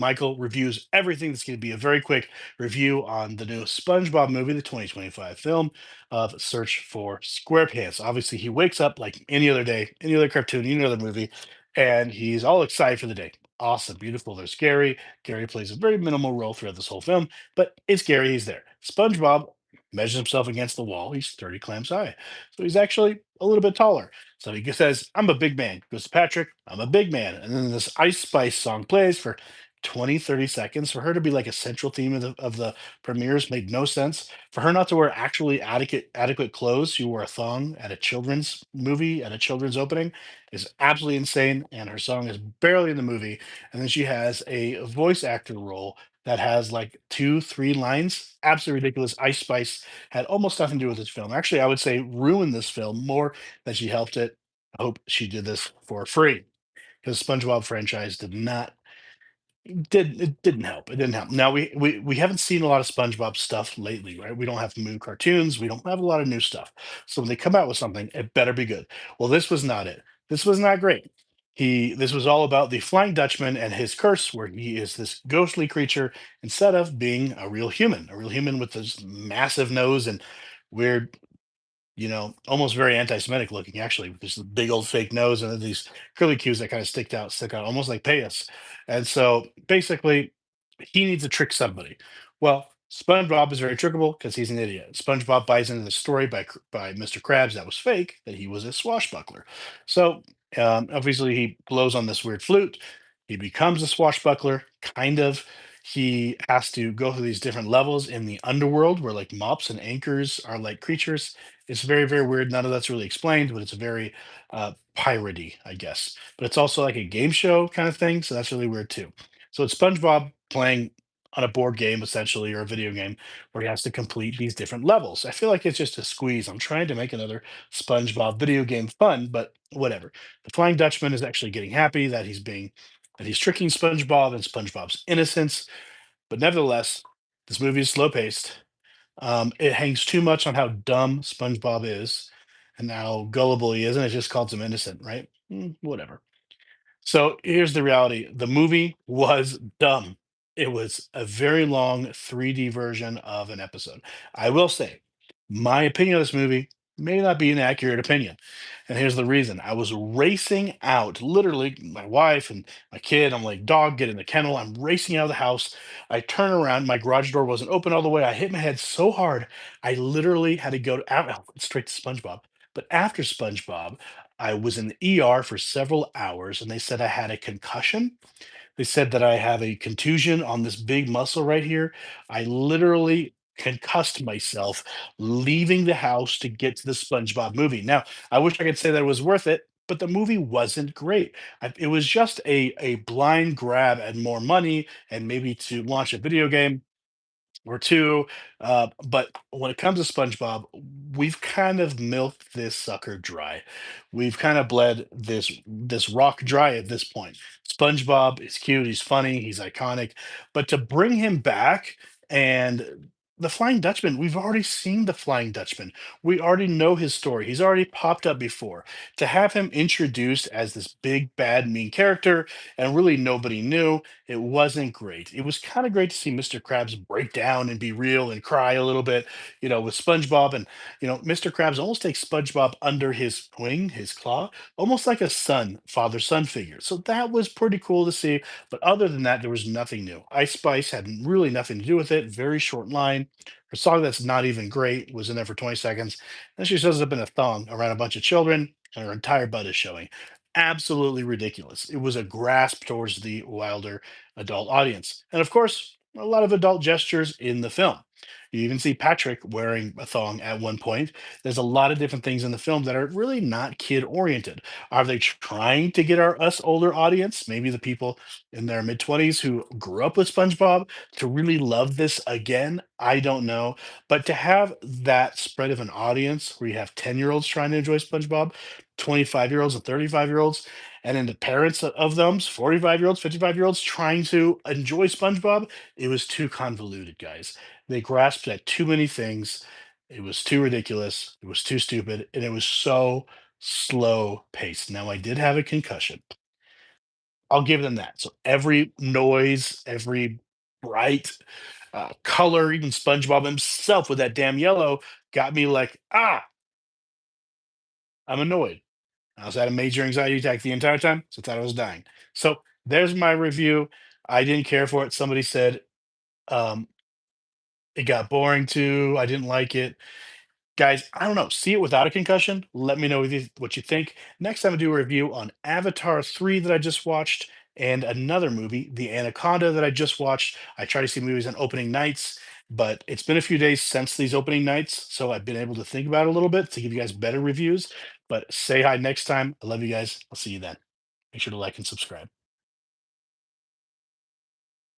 Michael reviews everything. That's going to be a very quick review on the new SpongeBob movie, the 2025 film of Search for SquarePants. Obviously, he wakes up like any other day, any other cartoon, any other movie, and he's all excited for the day. Awesome, beautiful. There's Gary. Gary plays a very minimal role throughout this whole film, but it's Gary. He's there. SpongeBob measures himself against the wall. He's 30 clams high. So he's actually a little bit taller. So he says, I'm a big man. Goes to Patrick, I'm a big man. And then this Ice Spice song plays for 20, 30 seconds. For her to be like a central theme of the premieres made no sense. For her not to wear actually adequate clothes, she wore a thong at a children's movie, at a children's opening, is absolutely insane. And her song is barely in the movie. And then she has a voice actor role that has like two, three lines. Absolutely ridiculous. Ice Spice had almost nothing to do with this film. Actually, I would say ruined this film more than she helped it. I hope she did this for free because SpongeBob franchise didn't help. It didn't help. Now we haven't seen a lot of SpongeBob stuff lately, right? We don't have new cartoons. We don't have a lot of new stuff. So when they come out with something, it better be good. Well, this was not it. This was not great. This was all about the Flying Dutchman and his curse, where he is this ghostly creature instead of being a real human with this massive nose and weird, almost very anti-Semitic looking, actually, with this big old fake nose and then these curly cues that kind of stick out, almost like Payas. And so basically, he needs to trick somebody. Well, SpongeBob is very trickable because he's an idiot. SpongeBob buys into the story by Mr. Krabs that was fake, that he was a swashbuckler. So obviously, he blows on this weird flute. He becomes a swashbuckler, kind of. He has to go through these different levels in the underworld where like mops and anchors are like creatures. It's very, very weird. None of that's really explained, but it's very piratey, I guess. But it's also like a game show kind of thing, so that's really weird too. So it's SpongeBob playing on a board game, essentially, or a video game, where he has to complete these different levels. I feel like it's just a squeeze. I'm trying to make another SpongeBob video game fun, but whatever. The Flying Dutchman is actually getting happy that he's tricking SpongeBob and SpongeBob's innocence. But nevertheless, this movie is slow paced. It hangs too much on how dumb SpongeBob is and how gullible he is, and it just calls him innocent, right? Whatever. So here's the reality. The movie was dumb. It was a very long 3D version of an episode. I will say, my opinion of this movie may not be an accurate opinion. And here's the reason. I was racing out, literally, my wife and my kid. I'm like, dog, get in the kennel. I'm racing out of the house. I turn around. My garage door wasn't open all the way. I hit my head so hard. I literally had to out straight to SpongeBob. But after SpongeBob, I was in the ER for several hours and they said I had a concussion. They said that I have a contusion on this big muscle right here. I literally concussed myself leaving the house to get to the SpongeBob movie. Now, I wish I could say that it was worth it, but the movie wasn't great. It was just a blind grab at more money and maybe to launch a video game or two. But when it comes to SpongeBob, we've kind of milked this sucker dry. We've kind of bled this rock dry at this point. SpongeBob is cute, he's funny, he's iconic, but to bring him back and the Flying Dutchman, we've already seen the Flying Dutchman. We already know his story. He's already popped up before. To have him introduced as this big, bad, mean character and really nobody knew, it wasn't great. It was kind of great to see Mr. Krabs break down and be real and cry a little bit, with SpongeBob. And, Mr. Krabs almost takes SpongeBob under his wing, his claw, almost like a father son figure. So that was pretty cool to see. But other than that, there was nothing new. Ice Spice had really nothing to do with it. Very short line. Her song that's not even great was in there for 20 seconds. Then she shows up in a thong around a bunch of children, and her entire butt is showing. Absolutely ridiculous. It was a grasp towards the wilder adult audience. And of course, a lot of adult gestures in the film. You even see Patrick wearing a thong at one point. There's a lot of different things in the film that are really not kid oriented. Are they trying to get us older audience, maybe the people in their mid 20s who grew up with SpongeBob, to really love this again? I don't know. But to have that spread of an audience where you have 10-year-olds trying to enjoy SpongeBob, 25-year-olds and 35-year-olds, and then the parents of them, 45-year-olds, 55-year-olds trying to enjoy SpongeBob, it was too convoluted, guys. They grasped at too many things. It was too ridiculous. It was too stupid. And it was so slow paced. Now, I did have a concussion. I'll give them that. So every noise, every bright color, even SpongeBob himself with that damn yellow got me like, I'm annoyed. I also had a major anxiety attack the entire time, so I thought I was dying. So there's my review. I didn't care for it. Somebody said um, it got boring too. I didn't like it. Guys, I don't know. See it without a concussion. Let me know what you think. Next time I do a review on Avatar 3 that I just watched and another movie, The Anaconda, that I just watched. I try to see movies on opening nights, but it's been a few days since these opening nights, so I've been able to think about it a little bit to give you guys better reviews. But say hi next time. I love you guys. I'll see you then. Make sure to like and subscribe.